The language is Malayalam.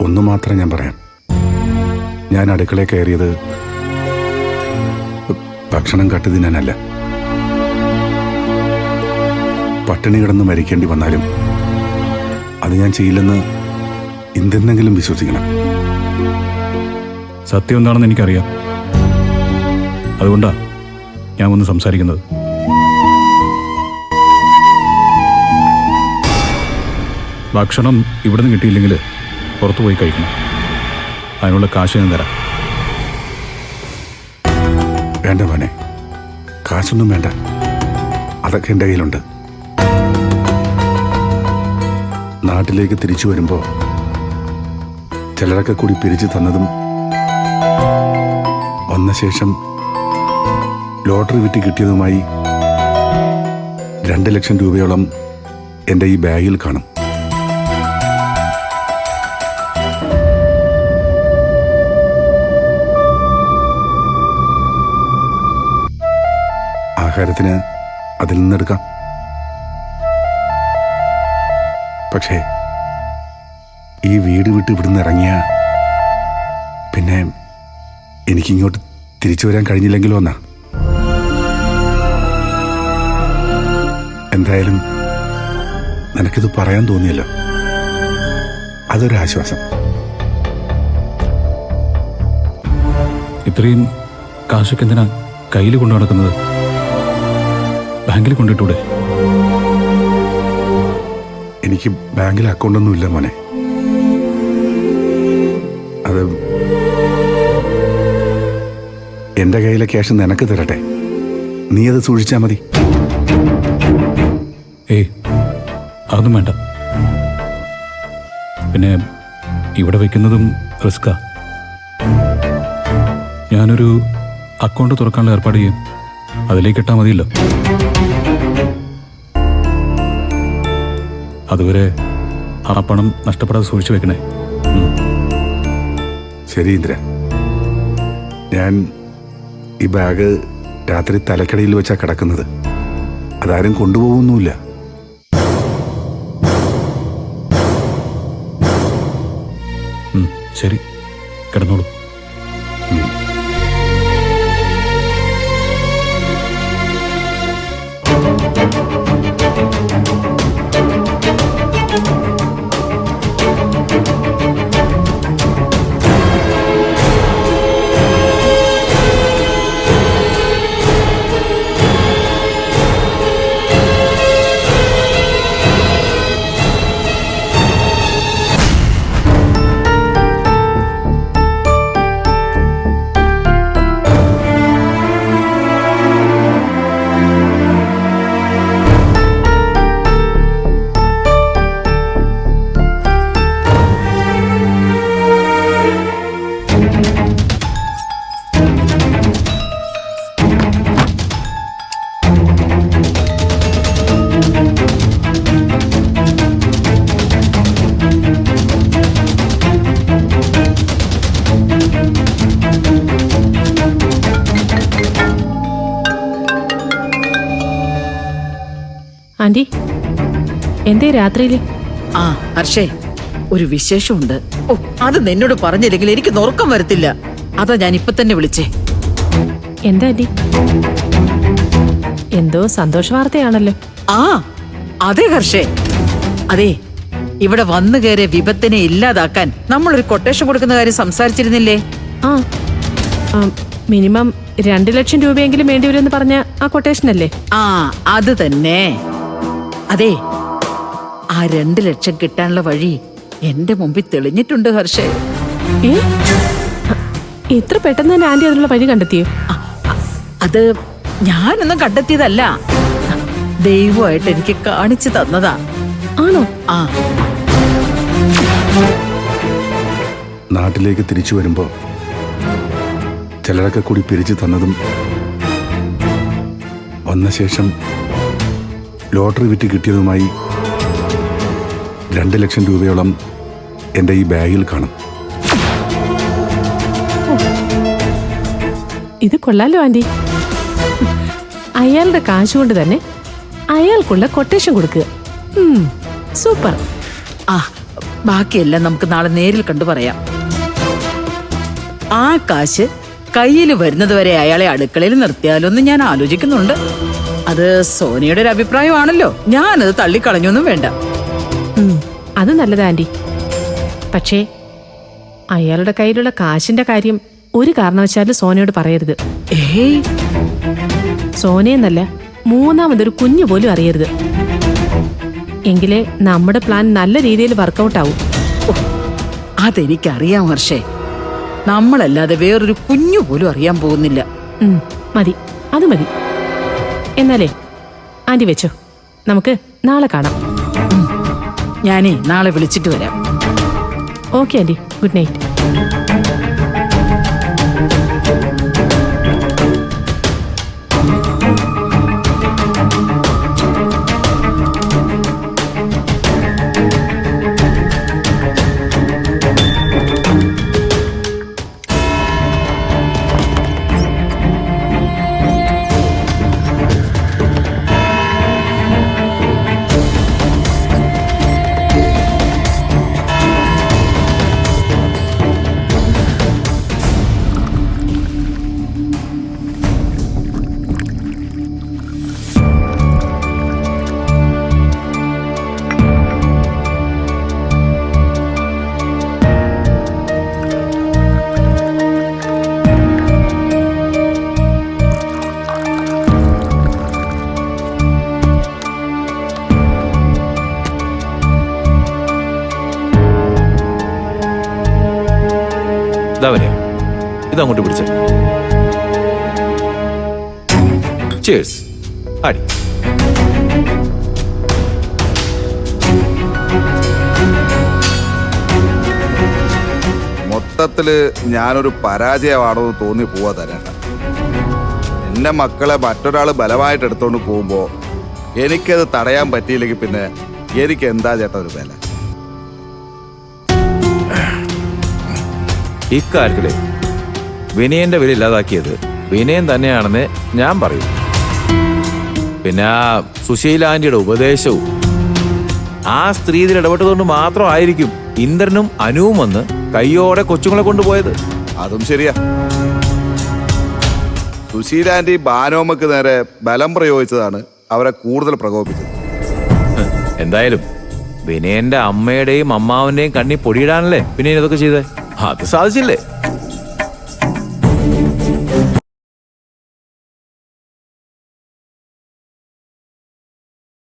ഒന്നു മാത്രം ഞാൻ പറയാം. ഞാൻ അടുക്കളയിൽ കയറിയത് ഭക്ഷണം കട്ടുതിന്നാനല്ല. പട്ടിണി കിടന്ന് മരിക്കേണ്ടി വന്നാലും അത് ഞാൻ ചെയ്യില്ലെന്ന് എന്തെന്നെങ്കിലും വിശ്വസിക്കണം. സത്യം എന്താണെന്ന് എനിക്കറിയാം. അതുകൊണ്ടാ ഞാൻ ഒന്ന് സംസാരിക്കുന്നത്. ഭക്ഷണം ഇവിടുന്ന് കിട്ടിയില്ലെങ്കിൽ പുറത്തു പോയി കഴിക്കണം. അതിനുള്ള കാശ് ഞാൻ തരാം. വേണ്ട മോനെ, കാശൊന്നും വേണ്ട. അതൊക്കെ എൻ്റെ കയ്യിലുണ്ട്. നാട്ടിലേക്ക് തിരിച്ചു വരുമ്പോൾ ചിലരൊക്കെ കൂടി പിരിച്ചു തന്നതും വന്ന ശേഷം ലോട്ടറി വിറ്റ് കിട്ടിയതുമായി 2 ലക്ഷം രൂപയോളം എൻ്റെ ഈ ബാഗിൽ കാണും. ആഹാരത്തിന് അതിൽ നിന്നെടുക്കാം. പക്ഷേ ഈ വീട് വിട്ട് ഇവിടുന്ന് ഇറങ്ങിയ പിന്നെ എനിക്കിങ്ങോട്ട് തിരിച്ചു വരാൻ കഴിഞ്ഞില്ലെങ്കിലോ എന്നാ. എന്തായാലും നിനക്കിത് പറയാൻ തോന്നിയല്ലോ, അതൊരാശ്വാസം. ഇത്രയും കാശൊക്കെ എന്തിനാ കയ്യിൽ കൊണ്ടു നടക്കുന്നത്? ബാങ്കിൽ കൊണ്ടിട്ടൂടെ? എനിക്ക് ബാങ്കിൽ അക്കൗണ്ടൊന്നുമില്ല മോനെ. അത് എൻ്റെ കയ്യിലെ ക്യാഷ് നിനക്ക് തരട്ടെ, നീ അത് സൂക്ഷിച്ചാൽ മതി. ഏയ്, അതൊന്നും വേണ്ട. പിന്നെ ഇവിടെ വയ്ക്കുന്നതും റിസ്ക്കാ. ഞാനൊരു അക്കൗണ്ട് തുറക്കാനുള്ള ഏർപ്പാട് ചെയ്യും. അതിലേക്ക് ഇട്ടാൽ മതിയല്ലോ. അതുവരെ ആ പണം നഷ്ടപ്പെടാതെ സൂക്ഷിച്ചു വെക്കണേ. ശരി ഇന്ദ്ര, ഞാൻ ഈ ബാഗ് രാത്രി തലക്കടിയിൽ വെച്ചാ കിടക്കുന്നത്. അതാരും കൊണ്ടുപോകുന്നുമില്ല. ശരി, കിടന്നോളൂ. ആന്റി, എന്തേ രാത്രിയില്? ആ ഹർഷേ, ഒരു വിശേഷമുണ്ട്. ഓ, അത് നിന്നോട് പറഞ്ഞില്ലെങ്കിൽ എനിക്ക് ഉറക്കം വരത്തില്ല. അതാ ഞാൻ ഇപ്പൊ തന്നെ വിളിച്ചേ. എന്താ ആന്റി? എന്തോ സന്തോഷ വാർത്തയാണല്ലോ. ആ അതെ ഹർഷേ, അതെ, ഇവിടെ വന്നു കയറിയ വിപത്തിനെ ഇല്ലാതാക്കാൻ നമ്മളൊരു കൊട്ടേഷൻ കൊടുക്കുന്ന കാര്യം സംസാരിച്ചിരുന്നില്ലേ? ആ, മിനിമം 2 ലക്ഷം രൂപയെങ്കിലും വേണ്ടി വരുമെന്ന് പറഞ്ഞ ആ കൊട്ടേഷൻ അല്ലേ? ആ അത് തന്നെ. അതെ, ആ 2 ലക്ഷം കിട്ടാനുള്ള വഴി എന്റെ മുമ്പിൽ തെളിഞ്ഞിട്ടുണ്ട് ഹർഷേ. ഇത്ര പെട്ടെന്ന് തന്നെ ആന്റി അതിനുള്ള വഴി കണ്ടെത്തിയോ? അത് ഞാനൊന്നും കണ്ടെത്തിയതല്ല, ദൈവമായിട്ട് എനിക്ക് കാണിച്ചു തന്നതാ. ആണോ? ആ, നാട്ടിലേക്ക് തിരിച്ചു വരുമ്പോൾ ചിലരൊക്കെ കൂടി പിരിച്ചു തന്നതും വന്ന ശേഷം ലോട്ടറി വിറ്റ് കിട്ടിയതുമായി 2 ലക്ഷം രൂപയോളം എൻ്റെ ഈ ബാഗിൽ കാണും. ഇത് കൊള്ളാലോ ആന്റി. അയാളുടെ കാശ് കൊണ്ട് തന്നെ അയാൾക്കുള്ള കൊട്ടേഷൻ കൊടുക്കുക. സൂപ്പർ. ആ ബാക്കിയെല്ലാം നമുക്ക് നാളെ നേരിൽ കണ്ടു പറയാം. ആ കാശ് കയ്യിൽ വരുന്നത് വരെ അയാളെ അടുക്കളയിൽ നിർത്തിയാലോ എന്ന് ഞാൻ ആലോചിക്കുന്നുണ്ട്. അത് സോനിയുടെ ഒരു അഭിപ്രായമാണല്ലോ, ഞാനത് തള്ളിക്കളഞ്ഞൊന്നും വേണ്ട. അത് നല്ലതാ ആന്റി. പക്ഷേ അയാളുടെ കയ്യിലുള്ള കാശിന്റെ കാര്യം ഒരു കാരണവശാലും സോനയോട് പറയരുത്. ഏയ്, സോനയെന്നല്ല, മൂന്നാമതൊരു കുഞ്ഞു പോലും അറിയരുത്. എങ്കിലേ നമ്മുടെ പ്ലാൻ നല്ല രീതിയിൽ വർക്കൗട്ട് ആവും. അതെനിക്കറിയാം ഹർഷേ. നമ്മളല്ലാതെ വേറൊരു കുഞ്ഞു പോലും അറിയാൻ പോകുന്നില്ല. മതി, അത് മതി. എന്നാലേ ആന്റി വെച്ചോ, നമുക്ക് നാളെ കാണാം. ഞാനേ നാളെ വിളിച്ചിട്ട് വരാം. Okay aunty, good night. ഇതങ്ങോട്ട് പിടിച്ച ചേഴ്സ് അടി. മൊത്തത്തില് ഞാനൊരു പരാജയമാണോ എന്ന് തോന്നി പോവാ തരേണ്ട. എന്റെ മക്കളെ മറ്റൊരാൾ ബലമായിട്ട് എടുത്തോണ്ട് പോകുമ്പോ എനിക്കത് തടയാൻ പറ്റിയില്ലെങ്കിൽ പിന്നെ എനിക്ക് എന്താ ചേട്ടാ ഒരു വില? ഇക്കാര്യത്തില് വിനയന്റെ വില ഇല്ലാതാക്കിയത് വിനയൻ തന്നെയാണെന്ന് ഞാൻ പറയും. പിന്നെ ആ സുശീല ആന്റിയുടെ ഉപദേശവും ആ സ്ത്രീ ഇതിൽ ഇടപെട്ടതുകൊണ്ട് മാത്രമായിരിക്കും ഇന്ദ്രനും അനുവും വന്ന് കയ്യോടെ കൊച്ചുങ്ങളെ കൊണ്ടുപോയത്. അതും ശരിയാ. സുശീല ആന്റി ബാനോമക്ക് നേരെ ബലം പ്രയോഗിച്ചതാണ് അവരെ കൂടുതൽ പ്രകോപിച്ചത്. എന്തായാലും വിനയന്റെ അമ്മയുടെയും അമ്മാവന്റെയും കണ്ണി പൊടിയിടാനല്ലേ വിനയൻ ഇതൊക്കെ ചെയ്തേ. അത് സാധിച്ചില്ലേ?